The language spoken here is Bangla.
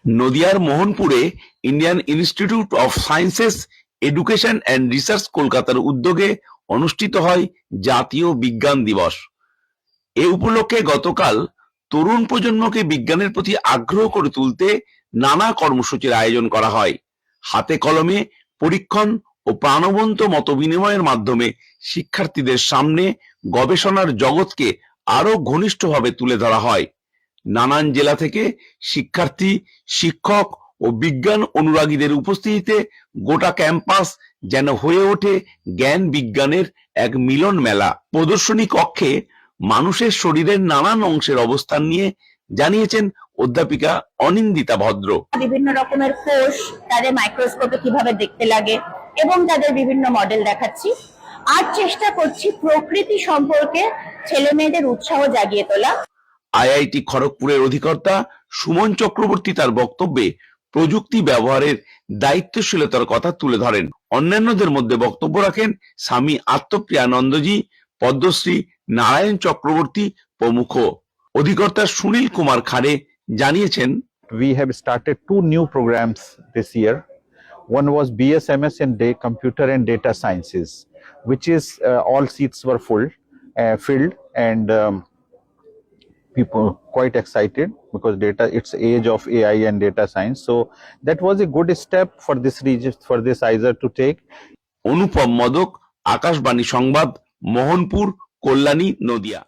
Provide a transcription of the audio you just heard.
নদিয়ার মোহনপুরে Indian Institute of Sciences Education and Research কলকাতার উদ্যোগে অনুষ্ঠিত হয় জাতীয় বিজ্ঞান দিবস। এ উপলক্ষে গতকাল তরুণ প্রজন্মকে বিজ্ঞানের প্রতি আগ্রহ করে তুলতে নানা কর্মসূচির আয়োজন করা হয়। হাতে কলমে পরীক্ষণ ও প্রাণবন্ত মতবিনিময়ের মাধ্যমে শিক্ষার্থীদের সামনে গবেষণার জগৎকে আরো ঘনিষ্ঠভাবে তুলে ধরা হয়। নানান জেলা থেকে শিক্ষার্থী, শিক্ষক ও বিজ্ঞান অনুরাগীদের উপস্থিতিতে গোটা ক্যাম্পাস যেন হয়ে ওঠে জ্ঞান বিজ্ঞানের এক মিলন মেলা। প্রদর্শনী কক্ষে মানুষের শরীরের নানান অংশের অবস্থান নিয়ে জানিয়েছেন অধ্যাপিকা অনিন্দিতা ভদ্র। বিভিন্ন রকমের কোষ তাদের মাইক্রোস্কোপে কিভাবে দেখতে লাগে এবং তাদের বিভিন্ন মডেল দেখাচ্ছি। আর চেষ্টা করছি প্রকৃতি সম্পর্কে ছেলে মেয়েদের উৎসাহ জাগিয়ে তোলা। আইআইটি খড়গপুরের অধিকর্তা সুমন চক্রবর্তী তার বক্তব্যে প্রযুক্তি ব্যবহারের দায়িত্বশীলতার কথা তুলে ধরেন। অন্যান্যদের মধ্যে বক্তব্য রাখেন স্বামী আত্মপ্রিয়ানন্দজি, পদ্মশ্রী নারায়ণ চক্রবর্তী প্রমুখ। অধিকর্তা সুনীল কুমার খারে জানিয়েছেন, We have started 2 new programs this year. One was BSMS in Computer and Data Sciences, which is all seats were filled, and people quite excited because it's age of AI and data science. So that was a good step for this region, for this IISER to take. অনুপম মদক, আকাশবাণী সংবাদ, মোহনপুর, কল্যাণী, নদিয়া।